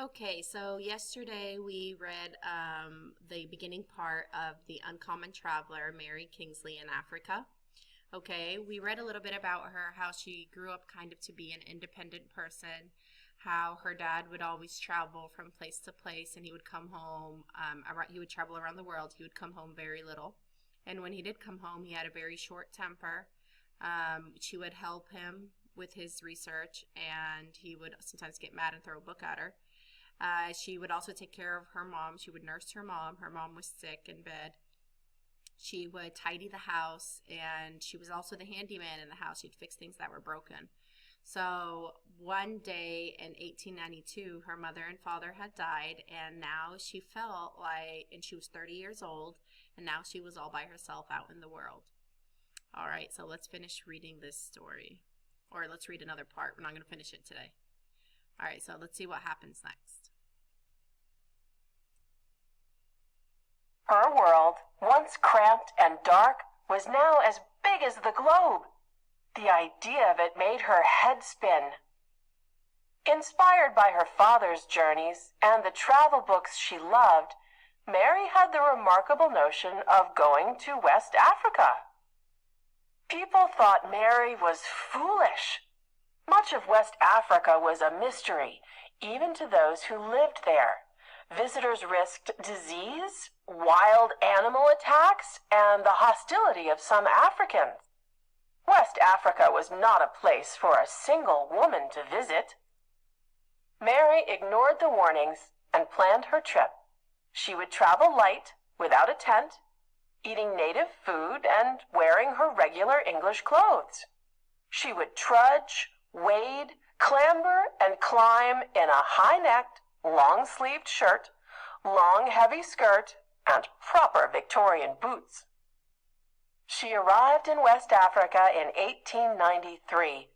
Okay, so yesterday we read the beginning part of The Uncommon Traveler, Mary Kingsley in Africa. Okay, we read a little bit about her, how she grew up kind of to be an independent person, how her dad would always travel from place to place and he would come home, he would travel around the world, he would come home very little. And when he did come home, he had a very short temper. She would help him with his research and he would sometimes get mad and throw a book at her. She would also take care of her mom. She would nurse her mom. Her mom was sick in bed. She would tidy the house, and she was also the handyman in the house. She'd fix things that were broken. So one day in 1892, her mother and father had died, and now she felt like, and she was 30 years old, and now she was all by herself out in the world. All right, so let's finish reading this story. Or let's read another part. We're not going to finish it today. All right, so let's see what happens next. Her world, once cramped and dark, was now as big as the globe. The idea of it made her head spin. Inspired by her father's journeys and the travel books she loved, Mary had the remarkable notion of going to West Africa. People thought Mary was foolish. Much of West Africa was a mystery, even to those who lived there. Visitors risked disease, wild animal attacks, and the hostility of some Africans. West Africa was not a place for a single woman to visit. Mary ignored the warnings and planned her trip. She would travel light, without a tent, eating native food and wearing her regular English clothes. She would trudge, wade, clamber, and climb in a high-necked, long-sleeved shirt, long heavy skirt, and proper Victorian boots. She arrived in West Africa in 1893.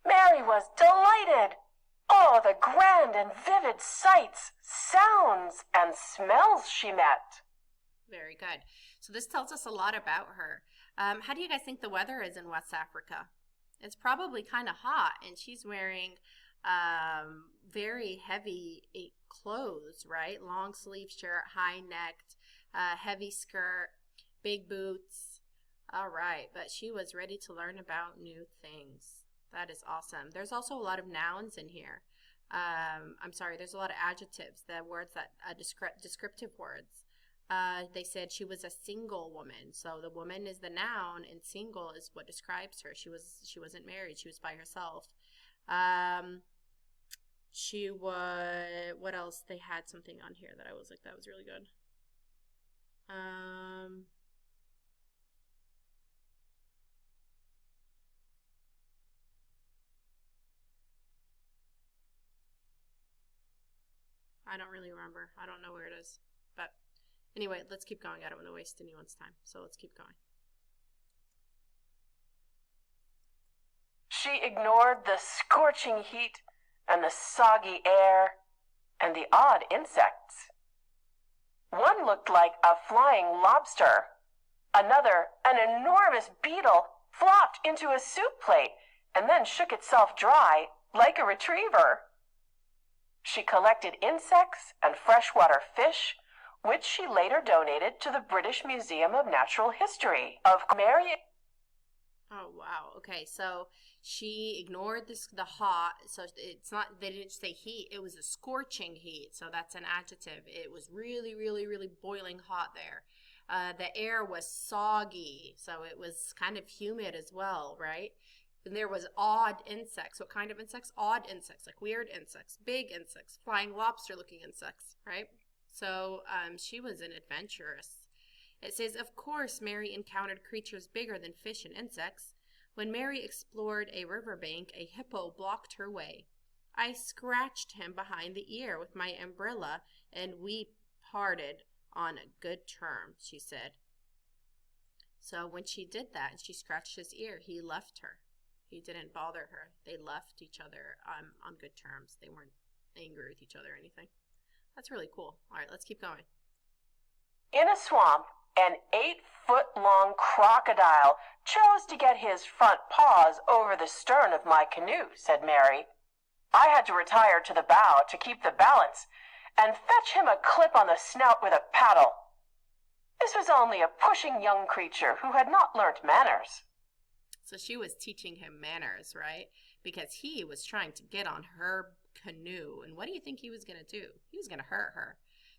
Mary was delighted. Oh, the grand and vivid sights, sounds, and smells she met. Very good. So this tells us a lot about her. How do you guys think the weather is in West Africa? It's probably kind of hot, and she's wearing very heavy clothes, right? Long sleeve shirt, high necked, heavy skirt, big boots. All right, but she was ready to learn about new things. That is awesome. There's also a lot of nouns in here. There's a lot of adjectives, the words that descriptive words. They said she was a single woman. So the woman is the noun and single is what describes her. She wasn't married. She was by herself. What else? They had something on here that I was like, that was really good. I don't really remember. I don't know where it is. But anyway, let's keep going. I don't want to waste anyone's time. So let's keep going. She ignored the scorching heat and the soggy air and the odd insects. One looked like a flying lobster. Another, an enormous beetle, flopped into a soup plate and then shook itself dry like a retriever. She collected insects and freshwater fish, which she later donated to the British Museum of Natural History of Mary. Oh, wow. Okay, so she ignored the hot. So it's not, they didn't say heat. It was a scorching heat. So that's an adjective. It was really, really, really boiling hot there. The air was soggy. So it was kind of humid as well, right? And there was odd insects. What kind of insects? Odd insects, like weird insects, big insects, flying lobster-looking insects, right? So she was an adventurous. It says, of course, Mary encountered creatures bigger than fish and insects. When Mary explored a riverbank, a hippo blocked her way. I scratched him behind the ear with my umbrella, and we parted on good terms, she said. So when she did that and she scratched his ear, he left her. He didn't bother her. They left each other on good terms. They weren't angry with each other or anything. That's really cool. All right, let's keep going. In a swamp, an 8-foot-long crocodile chose to get his front paws over the stern of my canoe, said Mary. I had to retire to the bow to keep the balance and fetch him a clip on the snout with a paddle. This was only a pushing young creature who had not learnt manners. So she was teaching him manners, right? Because he was trying to get on her canoe. And what do you think he was going to do? He was going to hurt her.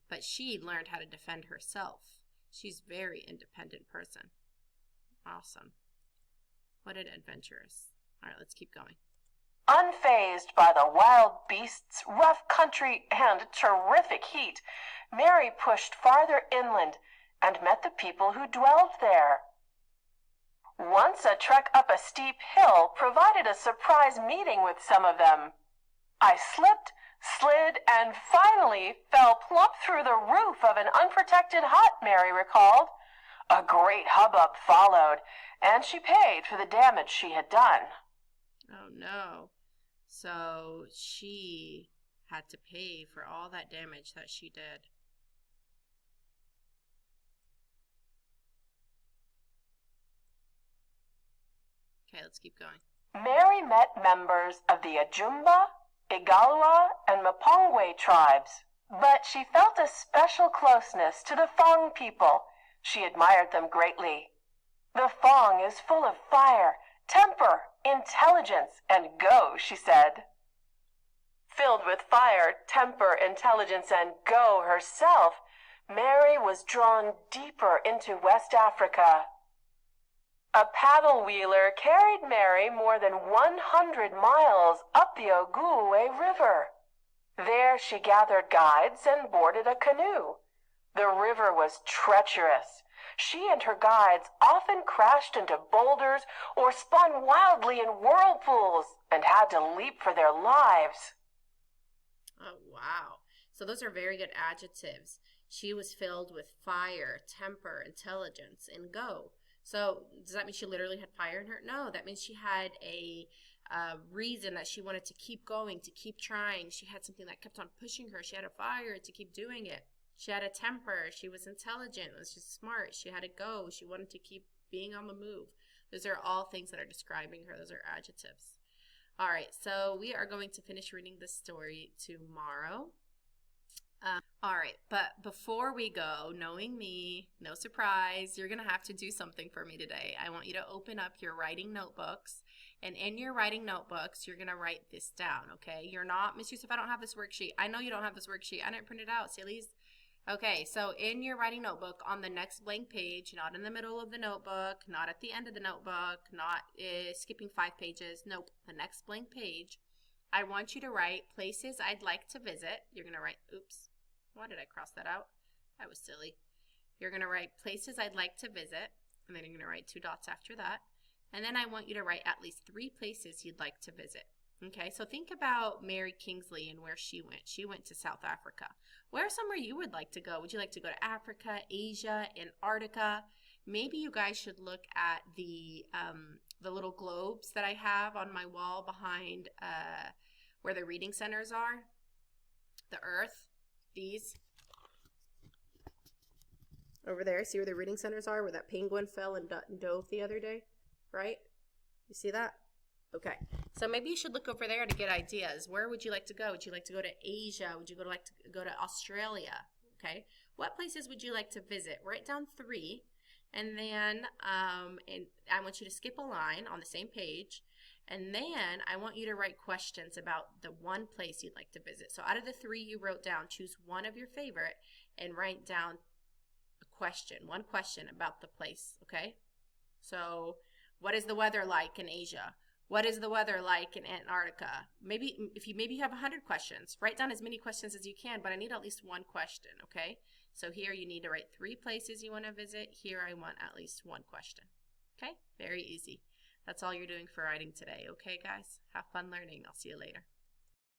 But she learned how to defend herself. She's a very independent person. Awesome. What an adventurous. All right, let's keep going. Unfazed by the wild beasts, rough country, and terrific heat, Mary pushed farther inland and met the people who dwelled there. Once a trek up a steep hill provided a surprise meeting with some of them. I slipped, slid, and finally fell plump through the roof of an unprotected hut, Mary recalled. A great hubbub followed, and she paid for the damage she had done. Oh, no. So she had to pay for all that damage that she did. Okay, let's keep going. Mary met members of the Ajumba, Igalwa, and Mapongwe tribes, but she felt a special closeness to the Fang people. She admired them greatly. The Fang is full of fire, temper, intelligence, and go, she said. Filled with fire, temper, intelligence, and go herself, Mary was drawn deeper into West Africa. A paddle wheeler carried Mary more than 100 miles up the Ogooué River. There she gathered guides and boarded a canoe. The river was treacherous. She and her guides often crashed into boulders or spun wildly in whirlpools and had to leap for their lives. Oh, wow. So those are very good adjectives. She was filled with fire, temper, intelligence, and go. So does that mean she literally had fire in her? No, that means she had a reason that she wanted to keep going, to keep trying. She had something that kept on pushing her. She had a fire to keep doing it. She had a temper. She was intelligent. She was smart. She had a go. She wanted to keep being on the move. Those are all things that are describing her. Those are adjectives. All right, so we are going to finish reading this story tomorrow. All right, but before we go, knowing me, no surprise, you're going to have to do something for me today. I want you to open up your writing notebooks, and in your writing notebooks, you're going to write this down, okay? You're not, Miss Yusuf, I don't have this worksheet. I know you don't have this worksheet. I didn't print it out, sillies. Okay, so in your writing notebook, on the next blank page, not in the middle of the notebook, not at the end of the notebook, not skipping 5 pages, nope, the next blank page, I want you to write places I'd like to visit. You're going to write, oops, why did I cross that out? That was silly. You're going to write places I'd like to visit, and then you're going to write 2 dots after that. And then I want you to write at least 3 places you'd like to visit. Okay, so think about Mary Kingsley and where she went. She went to South Africa. Where's somewhere you would like to go? Would you like to go to Africa, Asia, Antarctica? Maybe you guys should look at the little globes that I have on my wall behind where the reading centers are. The Earth, these. Over there, see where the reading centers are? Where that penguin fell and dove the other day, right? You see that? Okay, so maybe you should look over there to get ideas. Where would you like to go? Would you like to go to Asia? Would you like to go to Australia? Okay, what places would you like to visit? Write down 3, and then and I want you to skip a line on the same page, and then I want you to write questions about the one place you'd like to visit. So out of the 3 you wrote down, choose one of your favorite and write down a question, one question about the place, okay? So what is the weather like in Asia? What is the weather like in Antarctica? Maybe you have 100 questions. Write down as many questions as you can, but I need at least 1 question, okay? So here you need to write 3 places you want to visit. Here I want at least 1 question. Okay? Very easy. That's all you're doing for writing today, okay, guys? Have fun learning. I'll see you later.